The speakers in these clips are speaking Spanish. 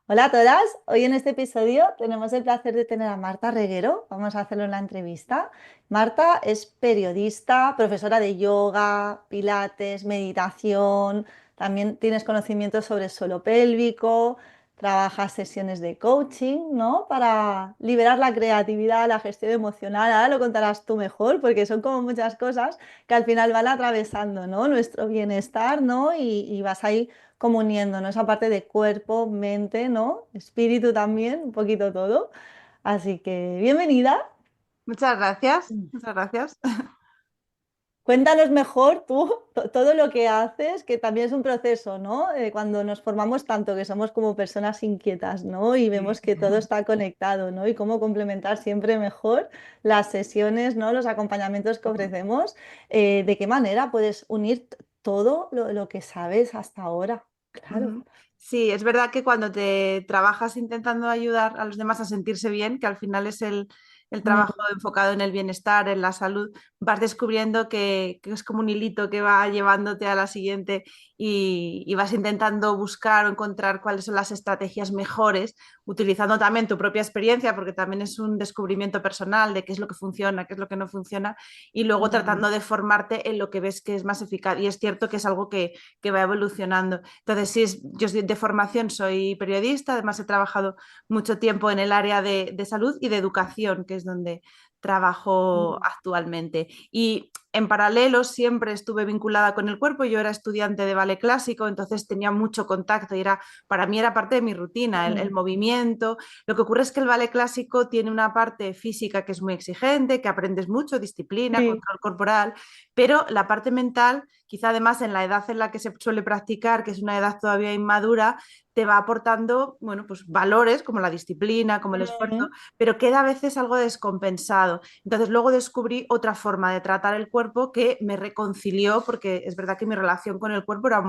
Hola a todas, hoy en este episodio tenemos el placer de tener a Marta Reguero. Vamos a hacerle una entrevista. Marta es periodista, profesora de yoga, pilates, meditación, también tienes conocimientos sobre suelo pélvico, trabajas sesiones de coaching, ¿no? Para liberar la creatividad, la gestión emocional. Ahora lo contarás tú mejor, porque son como muchas cosas que al final van atravesando, ¿no? Nuestro bienestar, ¿no? Y vas ahí como uniendo, ¿no? Esa parte de cuerpo, mente, ¿no? Espíritu también, un poquito todo. Así que bienvenida. Muchas gracias, Mm. muchas gracias. Cuéntanos mejor tú todo lo que haces, que también es un proceso, ¿no? Cuando nos formamos tanto, que somos como personas inquietas, ¿no? Y Sí. vemos que todo está conectado, ¿no? Y cómo complementar siempre mejor las sesiones, ¿no? Los acompañamientos que ofrecemos. ¿De qué manera puedes unir todo lo que sabes hasta ahora? Claro. Ujú. Sí, es verdad que cuando te trabajas intentando ayudar a los demás a sentirse bien, que al final es el trabajo Mm. enfocado en el bienestar, en la salud, vas descubriendo que es como un hilito que va llevándote a la siguiente y vas intentando buscar o encontrar cuáles son las estrategias mejores, utilizando también tu propia experiencia, porque también es un descubrimiento personal de qué es lo que funciona, qué es lo que no funciona, y luego Mm. tratando de formarte en lo que ves que es más eficaz. Y es cierto que es algo que va evolucionando. Entonces, sí, yo de formación soy periodista, además he trabajado mucho tiempo en el área de salud y de educación, que es donde trabajo Mm. actualmente. Y en paralelo siempre estuve vinculada con el cuerpo, yo era estudiante de ballet clásico, entonces tenía mucho contacto y para mí era parte de mi rutina, el Mm. movimiento. Lo que ocurre es que el ballet clásico tiene una parte física que es muy exigente, que aprendes mucho, disciplina, Sí. control corporal, pero la parte mental, quizá además en la edad en la que se suele practicar, que es una edad todavía inmadura, te va aportando, bueno, pues valores como la disciplina, como el esfuerzo, Mm. pero queda a veces algo descompensado. Entonces luego descubrí otra forma de tratar el cuerpo que me reconcilió, porque es verdad que mi relación con el cuerpo era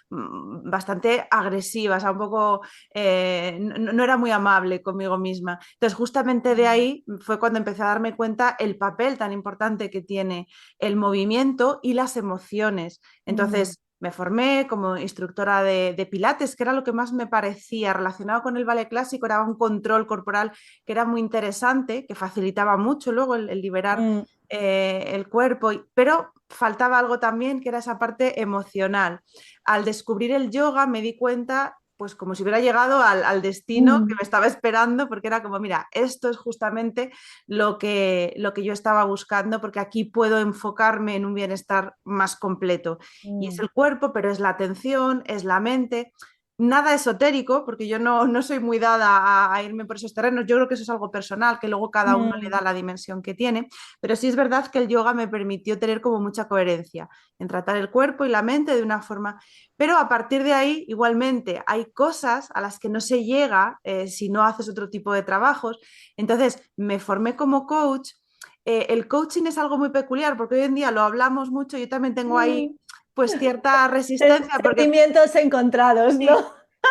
bastante agresiva, o sea, un poco, no era muy amable conmigo misma. Entonces justamente de Mm. ahí fue cuando empecé a darme cuenta el papel tan importante que tiene el movimiento y las emociones. Mm. Entonces, me formé como instructora de pilates, que era lo que más me parecía relacionado con el ballet clásico, era un control corporal que era muy interesante, que facilitaba mucho luego el liberar Mm. el cuerpo, pero faltaba algo también que era esa parte emocional. Al descubrir el yoga me di cuenta, pues como si hubiera llegado al destino que Mm. me estaba esperando, porque era como, mira, esto es justamente lo que yo estaba buscando, porque aquí puedo enfocarme en un bienestar más completo. Y es Mm. el cuerpo, pero es la atención, es la mente. Nada esotérico, porque yo no soy muy dada a irme por esos terrenos. Yo creo que eso es algo personal, que luego cada uno le Mm. da la dimensión que tiene. Pero sí es verdad que el yoga me permitió tener como mucha coherencia en tratar el cuerpo y la mente de una forma. Pero a partir de ahí, igualmente, hay cosas a las que no se llega si no haces otro tipo de trabajos. Entonces, me formé como coach. El coaching es algo muy peculiar porque hoy en día lo hablamos mucho. Yo también tengo ahí Mm. pues cierta resistencia porque Sentimientos encontrados, ¿no? sí,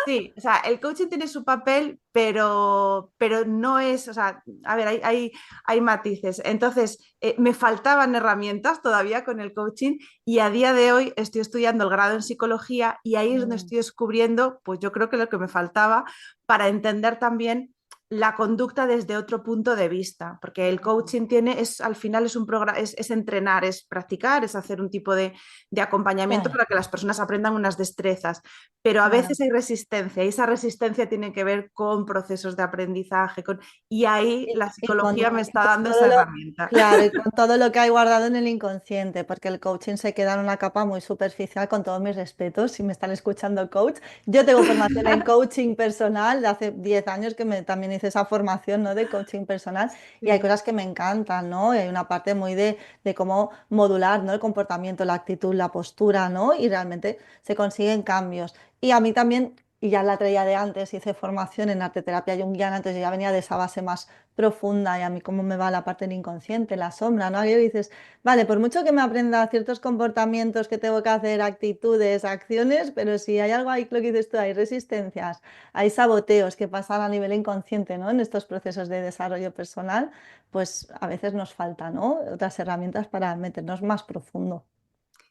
sí, o sea, el coaching tiene su papel, pero no es, o sea, a ver, hay matices. Entonces, me faltaban herramientas todavía con el coaching y a día de hoy estoy estudiando el grado en psicología y ahí es donde Mm. estoy descubriendo, pues yo creo que lo que me faltaba para entender también la conducta desde otro punto de vista, porque el Mm. coaching tiene, al final es un programa, es entrenar, es practicar, es hacer un tipo de acompañamiento Claro, para que las personas aprendan unas destrezas, pero a claro. veces hay resistencia y esa resistencia tiene que ver con procesos de aprendizaje y ahí la Y con, psicología me está con dando todo esa lo, herramienta. claro, y con todo lo que hay guardado en el inconsciente, porque el coaching se queda en una capa muy superficial, con todos mis respetos, si me están escuchando coach. Yo tengo formación en coaching personal de hace 10 años que también hice esa formación, ¿no? De coaching personal y hay Sí. cosas que me encantan, ¿no? Y hay una parte muy de cómo modular, ¿no? El comportamiento, la actitud, la postura, ¿no? Y realmente se consiguen cambios. Y a mí también, y ya la traía de antes, hice formación en arte terapia junguiana, entonces ya venía de esa base más profunda y a mí cómo me va la parte del inconsciente, la sombra, ¿no? Y dices, vale, por mucho que me aprenda ciertos comportamientos que tengo que hacer, actitudes, acciones, pero si hay algo ahí, lo que dices tú, hay resistencias, hay saboteos que pasan a nivel inconsciente, ¿no? En estos procesos de desarrollo personal, pues a veces nos falta, ¿no? Otras herramientas para meternos más profundo.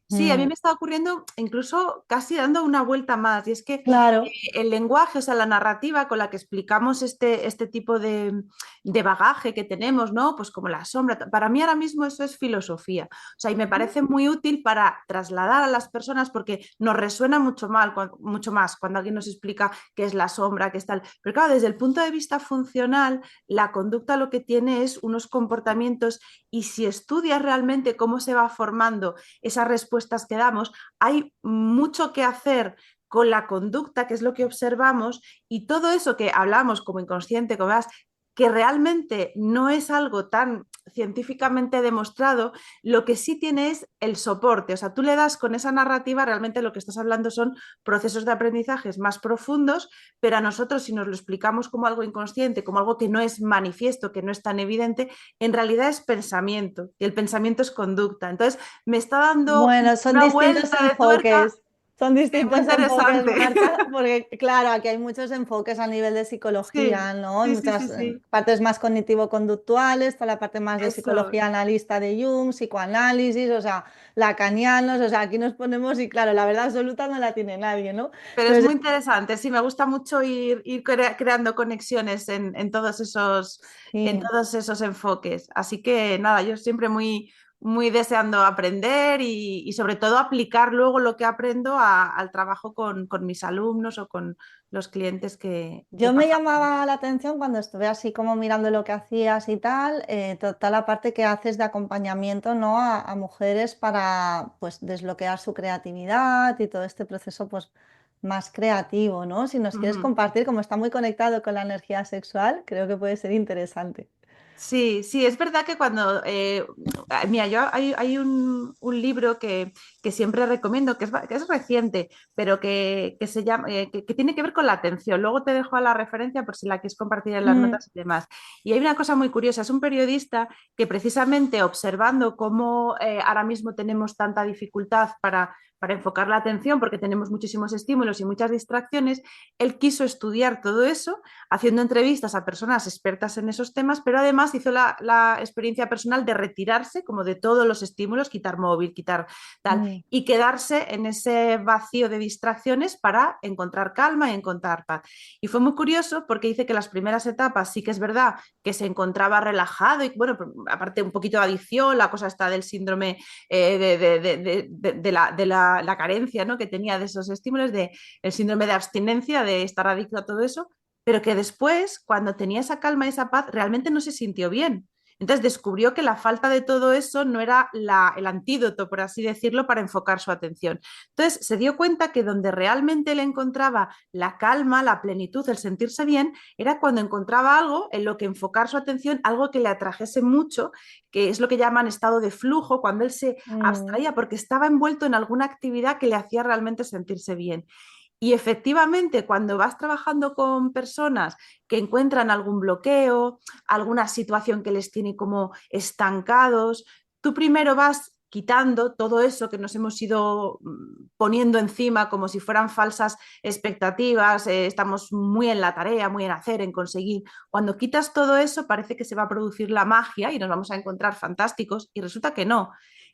Sí, a mí me está ocurriendo incluso casi dando una vuelta más, y es que Claro. el lenguaje, o sea, la narrativa con la que explicamos este tipo de bagaje que tenemos, ¿no? Pues como la sombra, para mí ahora mismo eso es filosofía, o sea, y me parece muy útil para trasladar a las personas porque nos resuena mucho más cuando alguien nos explica qué es la sombra, qué es tal. Pero claro, desde el punto de vista funcional, la conducta lo que tiene es unos comportamientos, y si estudias realmente cómo se va formando esas respuestas que damos, hay mucho que hacer con la conducta, que es lo que observamos, y todo eso que hablamos como inconsciente, como más, que realmente no es algo tan científicamente demostrado, lo que sí tiene es el soporte. O sea, tú le das con esa narrativa, realmente lo que estás hablando son procesos de aprendizajes más profundos, pero a nosotros si nos lo explicamos como algo inconsciente, como algo que no es manifiesto, que no es tan evidente, en realidad es pensamiento, y el pensamiento es conducta. Entonces, me está dando Bueno, son una distintos vuelta de tuerca enfoques. Son muy distintos enfoques, interesante. Marta, porque claro, aquí hay muchos enfoques a nivel de Sí, psicología, ¿no? Hay sí, sí, sí, muchas sí. partes más cognitivo-conductuales, está la parte más de Eso. psicología analista de Jung, psicoanálisis, o sea, lacanianos, o sea, aquí nos ponemos y claro, la verdad absoluta no la tiene nadie, ¿no? Pero es Entonces, muy interesante, sí, me gusta mucho ir creando conexiones en sí. todos esos enfoques. Así que nada, yo siempre muy deseando aprender y sobre todo aplicar luego lo que aprendo al trabajo con mis alumnos o con los clientes que Yo me pasamos. llamaba la atención cuando estuve así como mirando lo que hacías y tal, toda la parte que haces de acompañamiento, ¿no? A mujeres para pues desbloquear su creatividad y todo este proceso pues más creativo, ¿no? Si nos quieres Ujú. compartir, como está muy conectado con la energía sexual, creo que puede ser interesante. Sí, sí, es verdad que cuando, mira, hay un libro que siempre recomiendo, que es reciente, pero que se llama, que tiene que ver con la atención. Luego te dejo a la referencia por si la quieres compartir en las Mm, notas y demás. Y hay una cosa muy curiosa, es un periodista que precisamente observando cómo ahora mismo tenemos tanta dificultad para enfocar la atención, porque tenemos muchísimos estímulos y muchas distracciones, él quiso estudiar todo eso haciendo entrevistas a personas expertas en esos temas, pero además hizo la experiencia personal de retirarse como de todos los estímulos, quitar móvil, quitar tal, mm, y quedarse en ese vacío de distracciones para encontrar calma y encontrar paz. Y fue muy curioso porque dice que las primeras etapas sí que es verdad que se encontraba relajado y bueno, aparte un poquito de adicción, la cosa está del síndrome la carencia, ¿no? Que tenía de esos estímulos, el síndrome de abstinencia, de estar adicto a todo eso, pero que después, cuando tenía esa calma y esa paz, realmente no se sintió bien. Entonces descubrió que la falta de todo eso no era el antídoto, por así decirlo, para enfocar su atención. Entonces se dio cuenta que donde realmente le encontraba la calma, la plenitud, el sentirse bien, era cuando encontraba algo en lo que enfocar su atención, algo que le atrajese mucho, que es lo que llaman estado de flujo, cuando él se mm. abstraía porque estaba envuelto en alguna actividad que le hacía realmente sentirse bien. Y efectivamente, cuando vas trabajando con personas que encuentran algún bloqueo, alguna situación que les tiene como estancados, tú primero vas quitando todo eso que nos hemos ido poniendo encima como si fueran falsas expectativas, estamos muy en la tarea, muy en hacer, en conseguir. Cuando quitas todo eso parece que se va a producir la magia y nos vamos a encontrar fantásticos y resulta que no,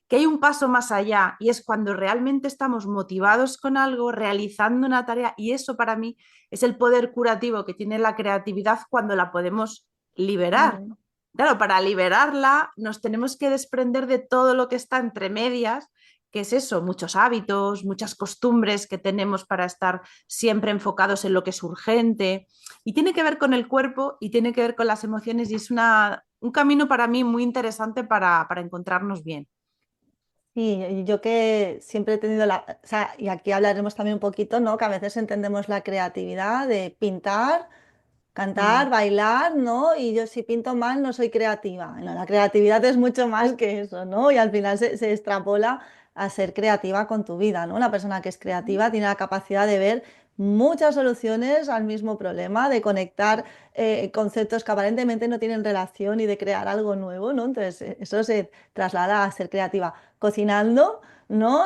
que hay un paso más allá y es cuando realmente estamos motivados con algo, realizando una tarea, y eso para mí es el poder curativo que tiene la creatividad cuando la podemos liberar. Mm. Claro, para liberarla nos tenemos que desprender de todo lo que está entre medias, que es eso, muchos hábitos, muchas costumbres que tenemos para estar siempre enfocados en lo que es urgente, y tiene que ver con el cuerpo y tiene que ver con las emociones, y es un camino para mí muy interesante para encontrarnos bien. Sí, y yo que siempre he tenido o sea, y aquí hablaremos también un poquito, ¿no? Que a veces entendemos la creatividad de pintar, Mm. cantar, bailar, ¿no? Y yo si pinto mal no soy creativa. No, la creatividad es mucho más que eso, ¿no? Y al final se extrapola a ser creativa con tu vida, ¿no? Una persona que es creativa tiene la capacidad de ver muchas soluciones al mismo problema, de conectar conceptos que aparentemente no tienen relación y de crear algo nuevo, ¿no? Entonces, eso se traslada a ser creativa. Cocinando, ¿no?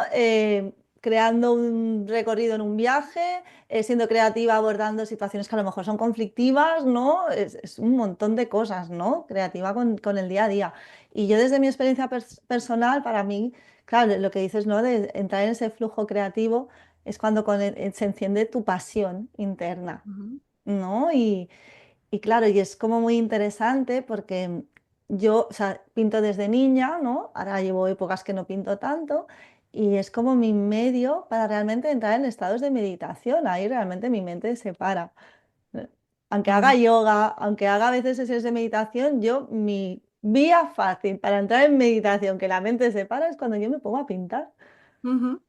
Creando un recorrido en un viaje, siendo creativa abordando situaciones que a lo mejor son conflictivas, ¿no? Es un montón de cosas, ¿no? Creativa con el día a día. Y yo desde mi experiencia personal, para mí, claro, lo que dices, ¿no? De entrar en ese flujo creativo es cuando se enciende tu pasión interna, Ujú, ¿no? Y claro, y es como muy interesante porque yo, o sea, pinto desde niña, ¿no? Ahora llevo épocas que no pinto tanto y es como mi medio para realmente entrar en estados de meditación. Ahí realmente mi mente se para. Aunque haga ujú, yoga, aunque haga a veces sesiones de meditación, yo mi vía fácil para entrar en meditación, que la mente se para, es cuando yo me pongo a pintar. ujú,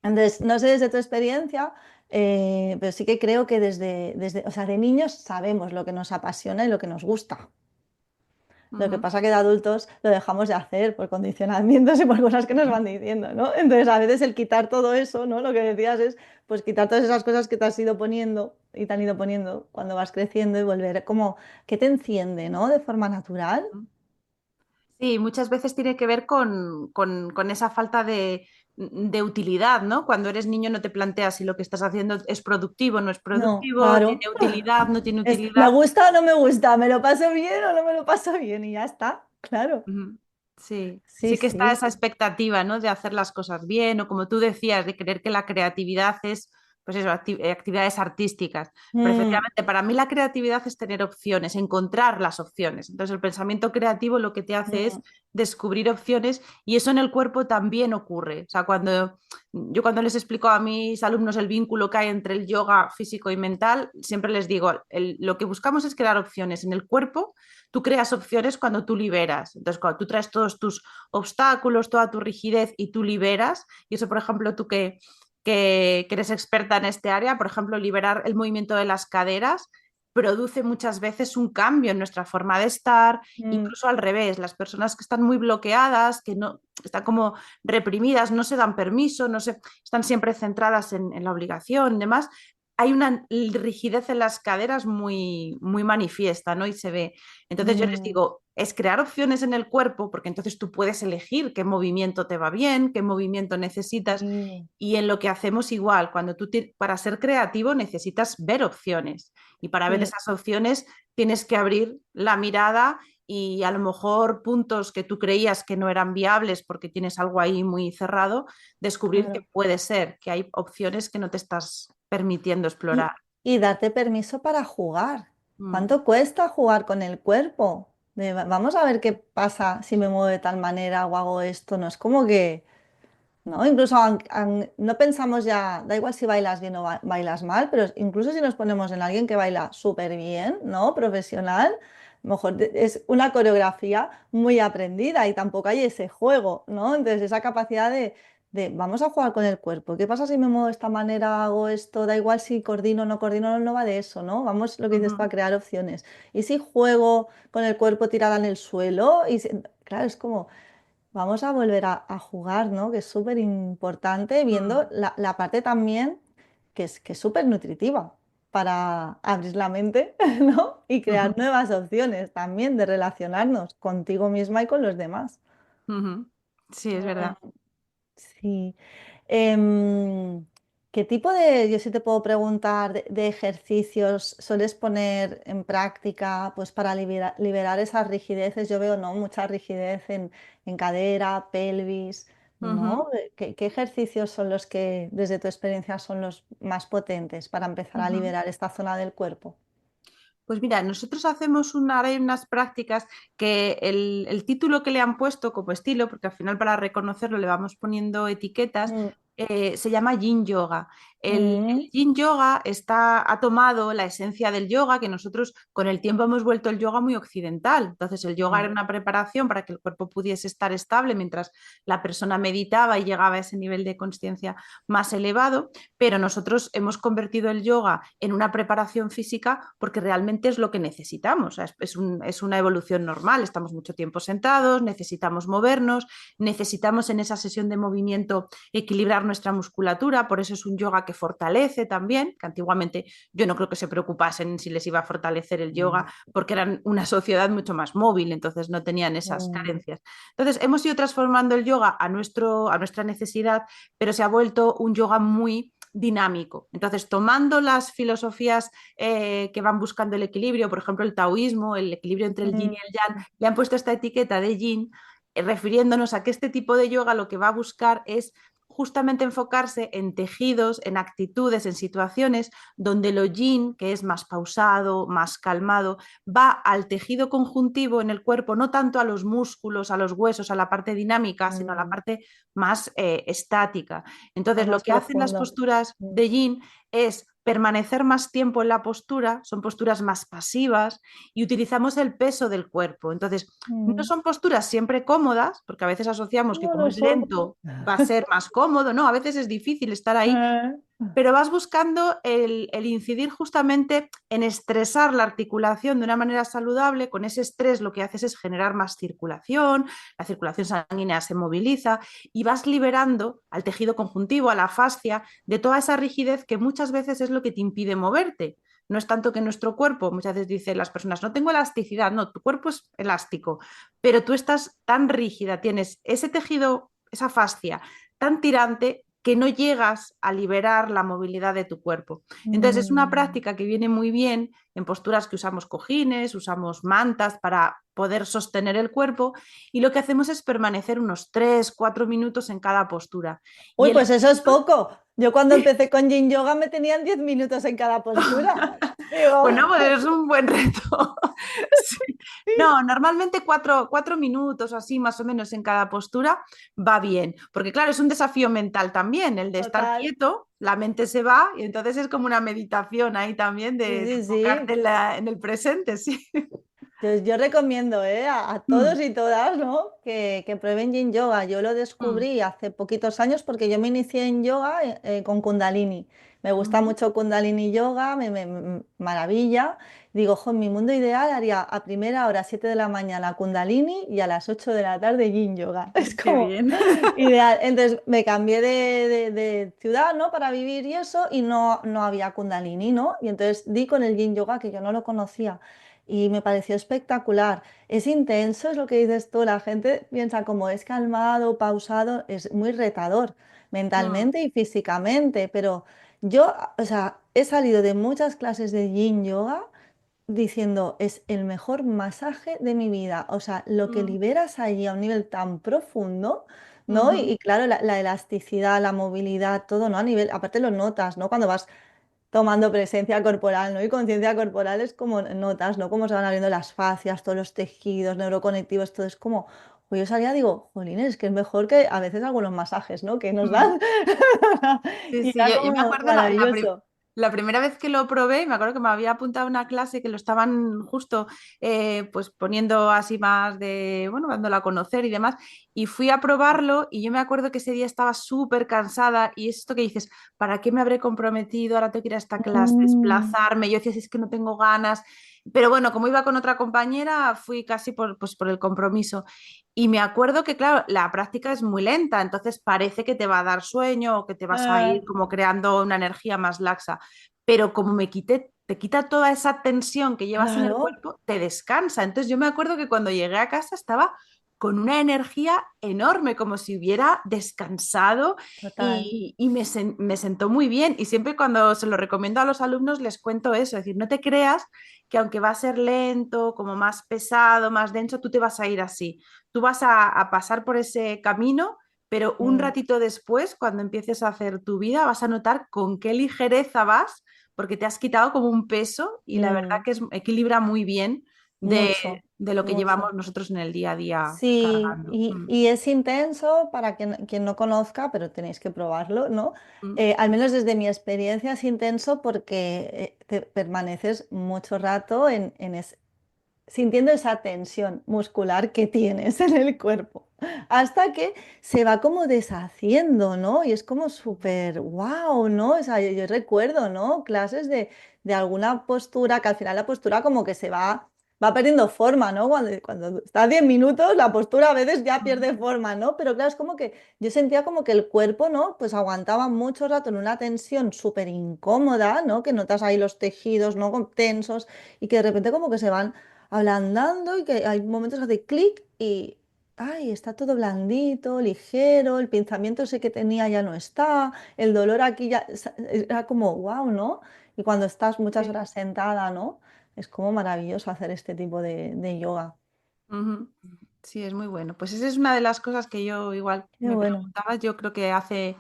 Entonces, no sé desde tu experiencia, pero sí que creo que o sea, de niños sabemos lo que nos apasiona y lo que nos gusta. Lo que ujú. pasa que de adultos lo dejamos de hacer por condicionamientos y por cosas que nos van diciendo, ¿no? Entonces, a veces el quitar todo eso, ¿no? Lo que decías es, pues quitar todas esas cosas que te has ido poniendo y te han ido poniendo cuando vas creciendo y volver como que te enciende, ¿no? De forma natural. Sí, muchas veces tiene que ver con esa falta de utilidad, ¿no? Cuando eres niño no te planteas si lo que estás haciendo es productivo, no es No, productivo, claro. tiene utilidad, no tiene ¿Me utilidad. gusta o no me gusta? ¿Me lo paso bien o no me lo paso bien? Y ya está, claro. Ujú. Sí, Sí, sí que está sí. esa expectativa, ¿no? De hacer las cosas bien o como tú decías, de creer que la creatividad es, pues eso, actividades artísticas. Pero Mm, efectivamente, para mí la creatividad es tener opciones, encontrar las opciones. Entonces, el pensamiento creativo lo que te hace es mm, descubrir opciones y eso en el cuerpo también ocurre. O sea, cuando les explico a mis alumnos el vínculo que hay entre el yoga físico y mental, siempre les digo, lo que buscamos es crear opciones en el cuerpo. Tú creas opciones cuando tú liberas. Entonces, cuando tú traes todos tus obstáculos, toda tu rigidez y tú liberas, y eso, por ejemplo, tú que eres experta en este área, por ejemplo, liberar el movimiento de las caderas produce muchas veces un cambio en nuestra forma de estar, mm, incluso al revés, las personas que están muy bloqueadas, que no están como reprimidas, no se dan permiso, no se, están siempre centradas en la obligación y demás, hay una rigidez en las caderas muy, muy manifiesta, ¿no? Y se ve. Entonces yo les mm, digo, es crear opciones en el cuerpo, porque entonces tú puedes elegir qué movimiento te va bien, qué movimiento necesitas, sí, y en lo que hacemos igual, cuando para ser creativo necesitas ver opciones, y para ver sí. esas opciones tienes que abrir la mirada y a lo mejor puntos que tú creías que no eran viables porque tienes algo ahí muy cerrado, descubrir que Claro. puede ser, que hay opciones que no te estás permitiendo explorar. Y darte permiso para jugar. Mm, ¿Cuánto cuesta jugar con el cuerpo? Vamos a ver qué pasa si me muevo de tal manera o hago esto. No es como que, ¿no? Incluso no pensamos ya, da igual si bailas bien o bailas mal, pero incluso si nos ponemos en alguien que baila súper bien, ¿no? Profesional, a lo mejor es una coreografía muy aprendida y tampoco hay ese juego, ¿no? Entonces esa capacidad de vamos a jugar con el cuerpo. ¿Qué pasa si me muevo de esta manera, hago esto? Da igual si coordino o no coordino, no va de eso, ¿no? Vamos, lo que dices tú, a ujú, crear opciones. ¿Y si juego con el cuerpo tirada en el suelo? Claro, es como... Vamos a volver a jugar, ¿no? Que es súper importante, viendo mm, la parte también que es súper nutritiva para abrir la mente, ¿no? Y crear ujú, nuevas opciones también de relacionarnos contigo misma y con los demás. ujú. Sí, es verdad. Sí. ¿Qué tipo yo sí te puedo preguntar, de ejercicios sueles poner en práctica pues para liberar esas rigideces? Yo veo, ¿no? Mucha rigidez en cadera, pelvis, Ujú, ¿no? ¿Qué ejercicios son los que, desde tu experiencia, son los más potentes para empezar a ujú. liberar esta zona del cuerpo? Pues mira, nosotros hacemos ahora hay unas prácticas que el título que le han puesto como estilo, porque al final para reconocerlo le vamos poniendo etiquetas, Mm, se llama Yin Yoga. mm, El Yin Yoga ha tomado la esencia del yoga, que nosotros con el tiempo hemos vuelto el yoga muy occidental. Entonces el yoga mm, era una preparación para que el cuerpo pudiese estar estable mientras la persona meditaba y llegaba a ese nivel de conciencia más elevado, pero nosotros hemos convertido el yoga en una preparación física porque realmente es lo que necesitamos. O sea, es una evolución normal, estamos mucho tiempo sentados, necesitamos movernos, necesitamos en esa sesión de movimiento equilibrar nuestra musculatura, por eso es un yoga que fortalece también, que antiguamente yo no creo que se preocupasen si les iba a fortalecer el yoga porque eran una sociedad mucho más móvil, entonces no tenían esas mm, carencias. Entonces hemos ido transformando el yoga a nuestra necesidad, pero se ha vuelto un yoga muy dinámico. Entonces, tomando las filosofías que van buscando el equilibrio, por ejemplo, el taoísmo, el equilibrio entre el yin y mm, el yang, le han puesto esta etiqueta de yin refiriéndonos a que este tipo de yoga lo que va a buscar es justamente enfocarse en tejidos, en actitudes, en situaciones donde lo yin, que es más pausado, más calmado, va al tejido conjuntivo en el cuerpo, no tanto a los músculos, a los huesos, a la parte dinámica, sino a la Mm, parte más estática. algo Entonces, lo más que hacen las profundo. posturas Mm, de yin es permanecer más tiempo en la postura, son posturas más pasivas y utilizamos el peso del cuerpo. Entonces, no mm. son posturas siempre cómodas, porque a veces asociamos que No como lo es son. lento va a ser más cómodo, ¿no? A veces es difícil estar ahí, Eh, pero vas buscando el incidir justamente en estresar la articulación de una manera saludable. Con ese estrés lo que haces es generar más circulación, la circulación sanguínea se moviliza y vas liberando al tejido conjuntivo, a la fascia, de toda esa rigidez que muchas veces es lo que te impide moverte. No es tanto que nuestro cuerpo, muchas veces dicen las personas, no tengo elasticidad, no, tu cuerpo es elástico, pero tú estás tan rígida, tienes ese tejido, esa fascia tan tirante que no llegas a liberar la movilidad de tu cuerpo. Entonces es una mm. práctica que viene muy bien en posturas que usamos cojines, usamos mantas para poder sostener el cuerpo y lo que hacemos es permanecer unos 3, 4 minutos en cada postura. Y Uy, el pues eso es ejercicio, poco. Yo cuando empecé con Yin Yoga me tenían 10 minutos en cada postura. Digo, bueno, pues es un buen reto. Sí. No, normalmente 4 minutos así más o menos en cada postura va bien, porque claro, es un desafío mental también, el de estar total. quieto, la mente se va y entonces es como una meditación ahí también Sí, de sí, enfocarte sí. en el presente, sí. Yo recomiendo, a Mm, todos y todas, ¿no? Que prueben Yin Yoga. Yo lo mm, descubrí hace poquitos años porque yo me inicié en yoga con Kundalini. Me gusta ujú. mucho Kundalini Yoga, me maravilla. Digo, jo, en mi mundo ideal haría a primera hora, 7 de la mañana, Kundalini y a las 8 de la tarde Yin Yoga. Es Qué como bien. ideal. Entonces me cambié de ciudad, ¿no? Para vivir y eso, y no había Kundalini, ¿no? Y entonces di con el Yin Yoga que yo no lo conocía y me pareció espectacular. Es intenso, es lo que dices tú, la gente piensa como es calmado, pausado, es muy retador Mm, mentalmente y físicamente, pero yo, o sea, he salido de muchas clases de Yin Yoga diciendo es el mejor masaje de mi vida, o sea, lo que mm, liberas allí a un nivel tan profundo. ¿No? Y, ujú. y claro, la elasticidad, la movilidad, todo, ¿no? A nivel, aparte lo notas, ¿no? Cuando vas tomando presencia corporal, ¿no? Y conciencia corporal es como notas, ¿no? Cómo se van abriendo las fascias, todos los tejidos neuroconectivos, todo es como, pues yo salía, digo, jolines, es que es mejor que a veces algunos masajes, ¿no? Que nos Mm. dan. Sí, Y sí, era yo me como acuerdo maravilloso. la primera vez que lo probé, me acuerdo que me había apuntado a una clase que lo estaban justo pues poniendo así más de, bueno, dándolo a conocer y demás, y fui a probarlo y yo me acuerdo que ese día estaba súper cansada y es esto que dices, ¿para qué me habré comprometido? Ahora tengo que ir a esta clase, Mm, desplazarme, yo decía, "Si es que no tengo ganas, pero bueno, como iba con otra compañera, fui casi pues, por el compromiso. Y me acuerdo que, claro, la práctica es muy lenta, entonces parece que te va a dar sueño o que te vas a ah, ir como creando una energía más laxa. Pero como te quita toda esa tensión que llevas en el claro, cuerpo, te descansa. Entonces yo me acuerdo que cuando llegué a casa estaba con una energía enorme, como si hubiera descansado total. y me sentó muy bien. Y siempre cuando se lo recomiendo a los alumnos les cuento eso, es decir, no te creas que aunque va a ser lento, como más pesado, más denso, tú te vas a ir así. Tú vas a pasar por ese camino, pero un Mm, ratito después, cuando empieces a hacer tu vida, vas a notar con qué ligereza vas, porque te has quitado como un peso y la verdad mm, que equilibra muy bien mucho, de lo que llevamos mucho. nosotros en el día a día Sí, cargando. y es intenso para quien no conozca, pero tenéis que probarlo, ¿no? Mm, Al menos desde mi experiencia es intenso porque te permaneces mucho rato sintiendo esa tensión muscular que tienes en el cuerpo, hasta que se va como deshaciendo, ¿no? Y es como súper wow, ¿no? O sea, yo recuerdo, ¿no? Clases de alguna postura, que al final la postura como que va perdiendo forma, ¿no? Cuando está 10 minutos, la postura a veces ya mm, pierde forma, ¿no? Pero claro, es como que yo sentía como que el cuerpo, ¿no? Pues aguantaba mucho rato en una tensión súper incómoda, ¿no? Que notas ahí los tejidos, ¿no? Tensos y que de repente como que se van ablandando y que hay momentos que hace clic y, ay, está todo blandito, ligero, el pensamiento ese que tenía ya no está, el dolor aquí ya era como, wow, ¿no? Y cuando estás muchas sí. horas sentada, ¿no? Es como maravilloso hacer este tipo de yoga. Ujú. Sí, es muy bueno. Pues esa es una de las cosas que yo igual Qué me bueno. preguntaba. Yo creo que hace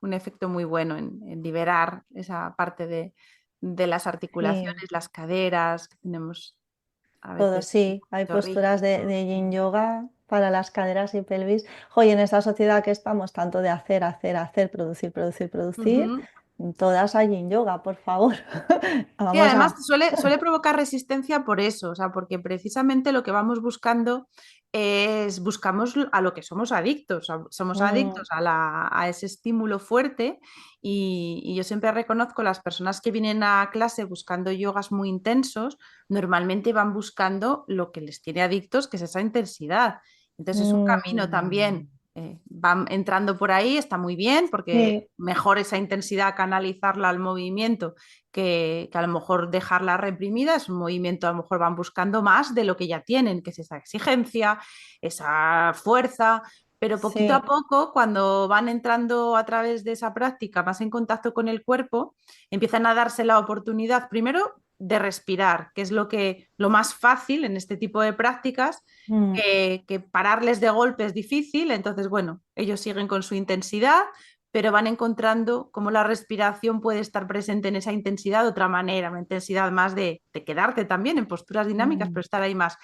un efecto muy bueno en liberar esa parte de las Sí. articulaciones, las caderas, que tenemos a Todo, veces un sí, hay poquito posturas rígido. de yin yoga para las caderas y pelvis. Hoy en esta sociedad que estamos, tanto de hacer, hacer, hacer, producir, producir, producir, Ujú. todas hay yin yoga, por favor. Sí, Vamos además a... suele provocar resistencia por eso, o sea, porque precisamente lo que vamos buscando es, buscamos a lo que somos adictos, somos Mm, adictos a ese estímulo fuerte y yo siempre reconozco las personas que vienen a clase buscando yogas muy intensos, normalmente van buscando lo que les tiene adictos, que es esa intensidad. Entonces es un camino también, mm, van entrando por ahí, está muy bien, porque sí, mejor esa intensidad canalizarla al movimiento que a lo mejor dejarla reprimida es un movimiento, a lo mejor van buscando más de lo que ya tienen, que es esa exigencia, esa fuerza, pero poquito a sí. poco, cuando van entrando a través de esa práctica más en contacto con el cuerpo, empiezan a darse la oportunidad primero de respirar, que es lo más fácil en este tipo de prácticas, Mm, que pararles de golpe es difícil, entonces, bueno, ellos siguen con su intensidad, pero van encontrando cómo la respiración puede estar presente en esa intensidad de otra manera, una intensidad más de quedarte también en posturas dinámicas, pero mm, estar ahí más.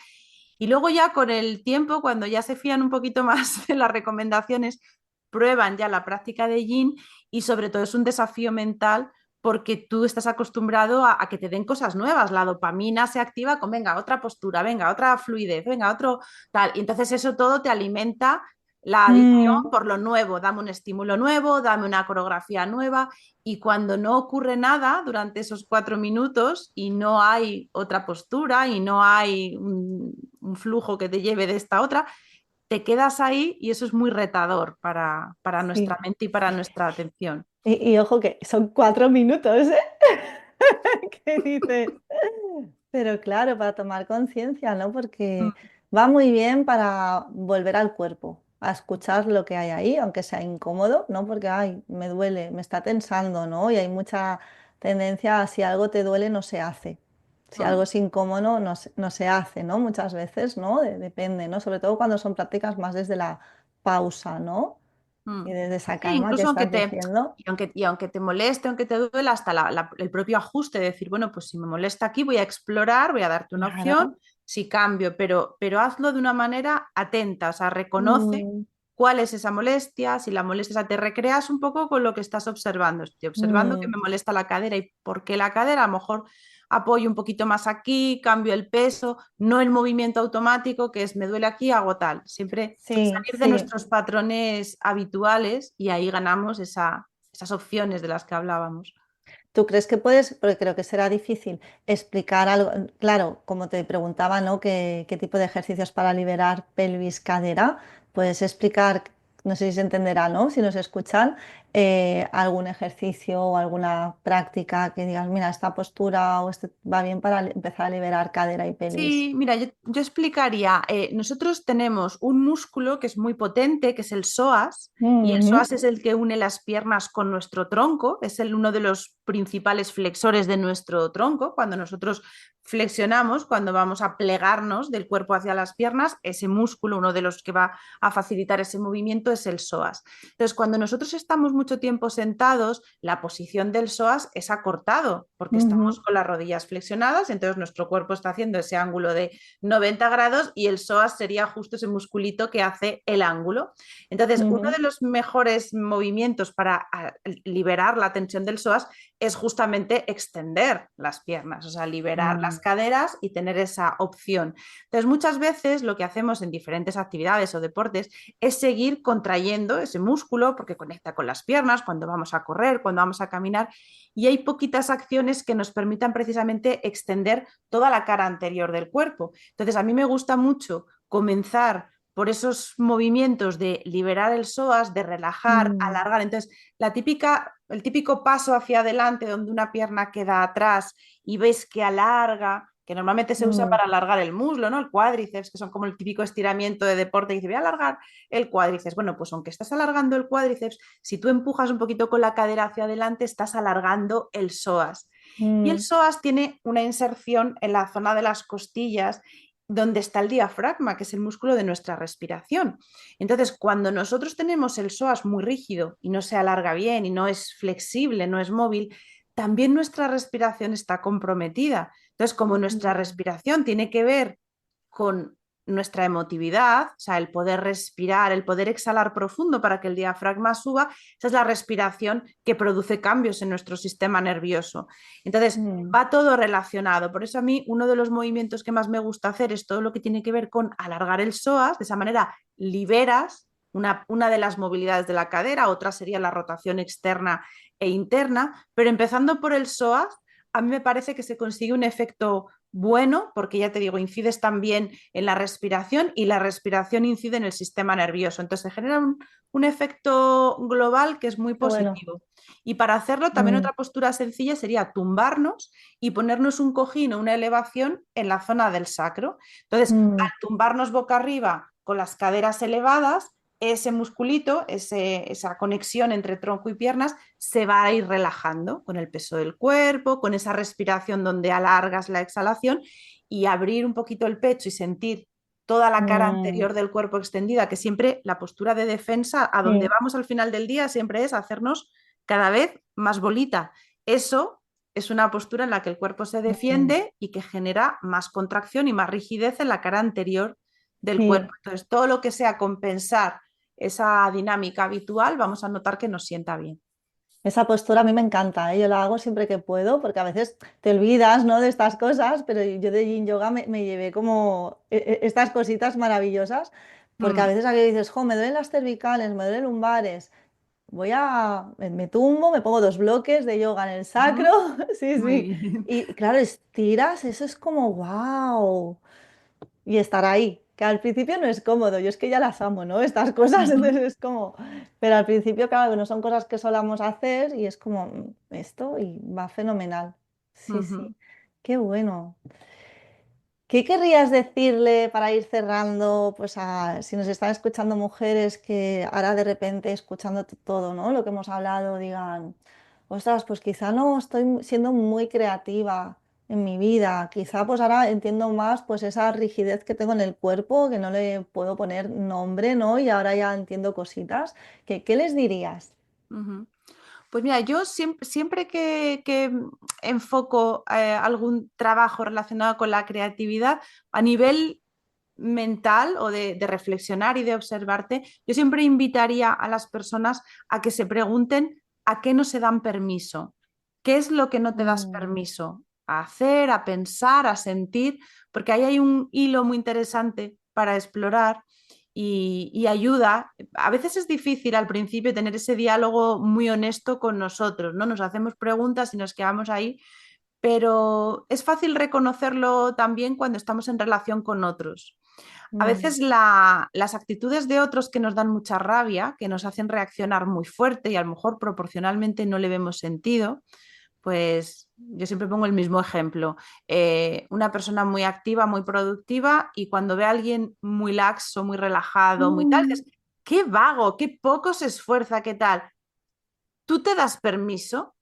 Y luego ya con el tiempo, cuando ya se fían un poquito más de las recomendaciones, prueban ya la práctica de Yin y sobre todo es un desafío mental porque tú estás acostumbrado a que te den cosas nuevas. La dopamina se activa con, venga, otra postura, venga, otra fluidez, venga, otro tal. Y entonces eso todo te alimenta la adicción mm, por lo nuevo, dame un estímulo nuevo, dame una coreografía nueva y cuando no ocurre nada durante esos 4 minutos y no hay otra postura y no hay un flujo que te lleve de esta otra, te quedas ahí y eso es muy retador para nuestra sí. mente y para nuestra atención. Y ojo que son 4 minutos, ¿eh? ¿Qué dices? Pero claro, para tomar conciencia, ¿no? Porque Mm, va muy bien para volver al cuerpo, a escuchar lo que hay ahí, aunque sea incómodo, ¿no? Porque, ay, me duele, me está tensando, ¿no? Y hay mucha tendencia a si algo te duele, no se hace. Si algo mm, es incómodo, no se hace, ¿no? Muchas veces, ¿no? Depende, ¿no? Sobre todo cuando son prácticas más desde la pausa, ¿no? mm. Y desde esa Sí, calma que incluso estás diciendo. y aunque te moleste, aunque te duela, hasta el propio ajuste de decir, bueno, pues si me molesta aquí, voy a explorar, voy a darte una opción, Claro. si cambio, pero hazlo de una manera atenta, o sea, reconoce Mm, cuál es esa molestia, si la molestia, o sea, te recreas un poco con lo que estás observando. Estoy observando que mm, me molesta la cadera y por qué la cadera, a lo mejor apoyo un poquito más aquí, cambio el peso, no el movimiento automático que es me duele aquí, hago tal. Siempre sí, salir de sí. nuestros patrones habituales y ahí ganamos esas opciones de las que hablábamos. ¿Tú crees que puedes, porque creo que será difícil, explicar algo? Claro, como te preguntaba, ¿no? ¿Qué tipo de ejercicios para liberar pelvis, cadera? Puedes explicar, no sé si se entenderá, ¿no? Si nos escuchan, algún ejercicio o alguna práctica que digas, mira, esta postura o este va bien para empezar a liberar cadera y pelvis. Sí, mira, yo explicaría, nosotros tenemos un músculo que es muy potente, que es el psoas, y el Ujú, psoas es el que une las piernas con nuestro tronco, es uno de los principales flexores de nuestro tronco. Cuando nosotros flexionamos, cuando vamos a plegarnos del cuerpo hacia las piernas, ese músculo, uno de los que va a facilitar ese movimiento, es el psoas. Entonces, cuando nosotros estamos mucho tiempo sentados, la posición del psoas es acortado, porque estamos ujú, con las rodillas flexionadas, entonces nuestro cuerpo está haciendo ese ángulo de 90 grados y el psoas sería justo ese musculito que hace el ángulo. Entonces, uno ujú, de los mejores movimientos para liberar la tensión del psoas es justamente extender las piernas, o sea, liberar las mm, caderas y tener esa opción. Entonces, muchas veces lo que hacemos en diferentes actividades o deportes es seguir contrayendo ese músculo porque conecta con las piernas cuando vamos a correr, cuando vamos a caminar y hay poquitas acciones que nos permitan precisamente extender toda la cara anterior del cuerpo. Entonces, a mí me gusta mucho comenzar por esos movimientos de liberar el psoas, de relajar, mm, alargar. Entonces, el típico paso hacia adelante donde una pierna queda atrás y ves que alarga, que normalmente se usa mm, para alargar el muslo, ¿no? El cuádriceps, que son como el típico estiramiento de deporte, y dice, voy a alargar el cuádriceps. Bueno, pues aunque estás alargando el cuádriceps, si tú empujas un poquito con la cadera hacia adelante, estás alargando el psoas. Y el mm, psoas tiene una inserción en la zona de las costillas donde está el diafragma, que es el músculo de nuestra respiración. Entonces, cuando nosotros tenemos el psoas muy rígido y no se alarga bien y no es flexible, no es móvil, también nuestra respiración está comprometida. Entonces, como nuestra Mm. respiración tiene que ver con nuestra emotividad, o sea, el poder respirar, el poder exhalar profundo para que el diafragma suba, esa es la respiración que produce cambios en nuestro sistema nervioso. Entonces, Mm. va todo relacionado. Por eso a mí uno de los movimientos que más me gusta hacer es todo lo que tiene que ver con alargar el psoas, de esa manera liberas una de las movilidades de la cadera, otra sería la rotación externa e interna, pero empezando por el psoas, a mí me parece que se consigue un efecto bueno, porque ya te digo, incides también en la respiración y la respiración incide en el sistema nervioso. Entonces se genera un efecto global que es muy Qué bueno. positivo. Y para hacerlo, también Mm. otra postura sencilla sería tumbarnos y ponernos un cojín o una elevación en la zona del sacro. Entonces, al Mm. tumbarnos boca arriba con las caderas elevadas, ese musculito, esa conexión entre tronco y piernas, se va a ir relajando con el peso del cuerpo, con esa respiración donde alargas la exhalación y abrir un poquito el pecho y sentir toda la cara Mm. anterior del cuerpo extendida, que siempre la postura de defensa, a donde Sí. vamos al final del día, siempre es hacernos cada vez más bolita. Eso es una postura en la que el cuerpo se Mm. defiende y que genera más contracción y más rigidez en la cara anterior del cuerpo. Sí. Entonces, todo lo que sea compensar esa dinámica habitual, vamos a notar que nos sienta bien. Esa postura a mí me encanta, ¿eh? Yo la hago siempre que puedo, porque a veces te olvidas, ¿no? De estas cosas, pero yo de Yin Yoga me llevé como estas cositas maravillosas, porque a Mm, veces aquí dices, jo, me duelen las cervicales, me duelen lumbares, me tumbo, me pongo 2 bloques de yoga en el sacro, ujú, sí, muy sí, bien. y claro, estiras, eso es como, wow, y estar ahí, que al principio no es cómodo, yo es que ya las amo, ¿no? Estas cosas, Ujú, entonces es como, pero al principio, claro, que no son cosas que solamos hacer y es como esto y va fenomenal. Sí, ujú, sí, qué bueno. ¿Qué querrías decirle para ir cerrando, pues si nos están escuchando mujeres que ahora de repente escuchando todo, ¿no? Lo que hemos hablado, digan, ostras, pues quizá no estoy siendo muy creativa en mi vida, quizá pues ahora entiendo más pues esa rigidez que tengo en el cuerpo, que no le puedo poner nombre, ¿no? Y ahora ya entiendo cositas. ¿Qué les dirías? ujú. Pues mira, yo siempre que enfoco algún trabajo relacionado con la creatividad a nivel mental o de reflexionar y de observarte, yo siempre invitaría a las personas a que se pregunten a qué no se dan permiso, qué es lo que no te das Mm. permiso a hacer, a pensar, a sentir, porque ahí hay un hilo muy interesante para explorar y ayuda. A veces es difícil al principio tener ese diálogo muy honesto con nosotros, ¿no? Nos hacemos preguntas y nos quedamos ahí, pero es fácil reconocerlo también cuando estamos en relación con otros. A Mm. veces las actitudes de otros que nos dan mucha rabia, que nos hacen reaccionar muy fuerte y a lo mejor proporcionalmente no le vemos sentido, pues yo siempre pongo el mismo ejemplo. Una persona muy activa, muy productiva y cuando ve a alguien muy laxo, muy relajado, muy tal, Mm. dices, qué vago, qué poco se esfuerza, qué tal. ¿Tú te das permiso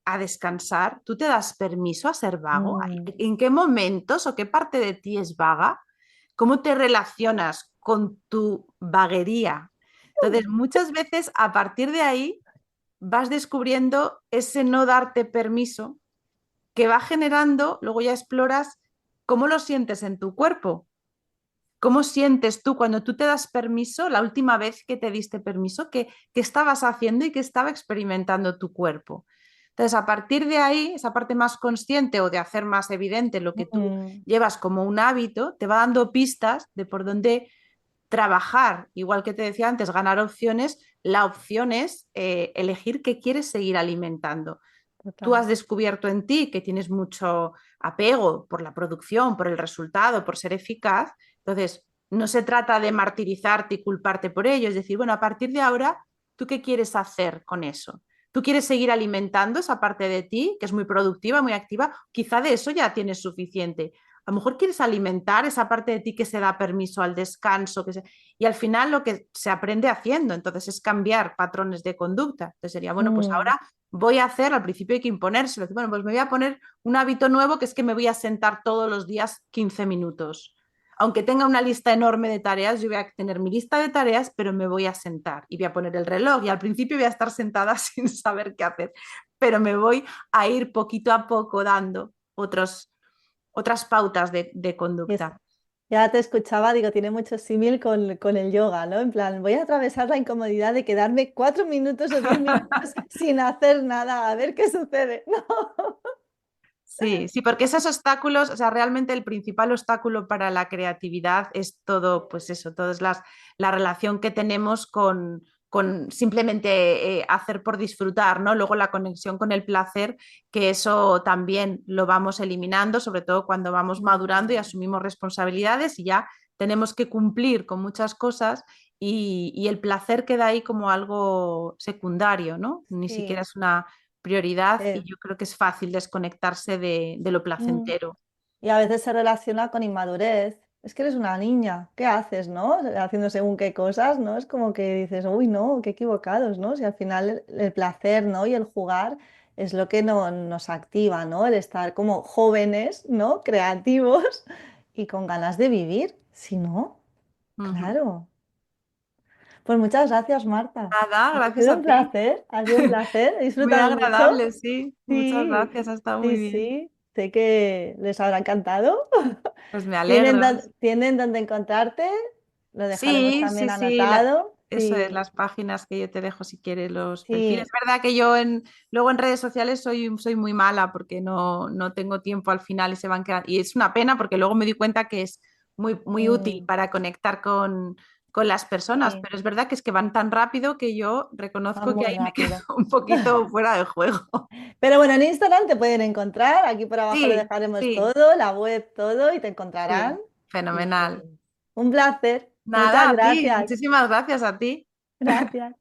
a descansar? ¿Tú te das permiso a ser vago? Mm. ¿En qué momentos o qué parte de ti es vaga? ¿Cómo te relacionas con tu vaguería? Entonces, muchas veces a partir de ahí vas descubriendo ese no darte permiso que va generando, luego ya exploras cómo lo sientes en tu cuerpo. ¿Cómo sientes tú cuando tú te das permiso, la última vez que te diste permiso, qué estabas haciendo y qué estaba experimentando tu cuerpo? Entonces, a partir de ahí, esa parte más consciente o de hacer más evidente lo que tú Mm. llevas como un hábito, te va dando pistas de por dónde trabajar. Igual que te decía antes, ganar opciones, la opción es elegir qué quieres seguir alimentando. Tú Total. has descubierto en ti que tienes mucho apego por la producción, por el resultado, por ser eficaz. Entonces, no se trata de martirizarte y culparte por ello, es decir, bueno, a partir de ahora, ¿tú qué quieres hacer con eso? ¿Tú quieres seguir alimentando esa parte de ti, que es muy productiva, muy activa? Quizá de eso ya tienes suficiente. A lo mejor quieres alimentar esa parte de ti que se da permiso al descanso, y al final lo que se aprende haciendo, entonces es cambiar patrones de conducta. Entonces sería, bueno, pues Mm. ahora voy a hacer, al principio hay que imponérselo. Bueno, pues me voy a poner un hábito nuevo que es que me voy a sentar todos los días 15 minutos. aunque tenga una lista enorme de tareas, yo voy a tener mi lista de tareas, pero me voy a sentar y voy a poner el reloj y al principio voy a estar sentada sin saber qué hacer, pero me voy a ir poquito a poco dando otras pautas de Y es- conducta. ya te escuchaba, digo, tiene mucho símil con el yoga, ¿no? En plan, voy a atravesar la incomodidad de quedarme 4 minutos o 10 minutos sin hacer nada, a ver qué sucede. No. Sí, sí, porque esos obstáculos, o sea, realmente el principal obstáculo para la creatividad es todo, pues eso, toda es la relación que tenemos con simplemente hacer por disfrutar, ¿no? Luego la conexión con el placer, que eso también lo vamos eliminando, sobre todo cuando vamos madurando y asumimos responsabilidades y ya tenemos que cumplir con muchas cosas y el placer queda ahí como algo secundario, ¿no? Ni siquiera Sí. es una prioridad y eh, yo creo que es fácil desconectarse de lo mm. placentero. Y a veces se relaciona con inmadurez. Es que eres una niña, ¿qué haces, no? Haciendo según qué cosas, ¿no? Es como que dices, uy, no, qué equivocados, ¿no? Si al final el placer, ¿no? Y el jugar es lo que nos activa, ¿no? El estar como jóvenes, ¿no? Creativos y con ganas de vivir. Si no, Ujú. claro. Pues muchas gracias, Marta. Nada, Ha gracias sido a un ti. placer, ha sido un placer. He Muy disfrutado mucho. agradable, sí. Muchas Sí, gracias, ha estado muy sí, bien. sí. Sé que les habrá encantado. Pues me Tienen, alegro. tienen donde encontrarte, lo dejaremos Sí, también sí, sí, anotado. eso es, Sí, las páginas que yo te dejo si quieres los perfiles. sí, Es verdad que yo luego en redes sociales soy muy mala porque no tengo tiempo al final y se van quedando. Y es una pena porque luego me di cuenta que es muy útil mm, para conectar con las personas, sí, pero es verdad que es que van tan rápido que yo va reconozco que muy ahí me quedo rápido. un poquito fuera de juego. Pero bueno, en Instagram te pueden encontrar, aquí por abajo lo Sí, dejaremos sí, todo, la web, todo, y te encontrarán. sí, Y fenomenal. un placer. Muchas Nada, a ti, gracias. muchísimas gracias a ti. Gracias.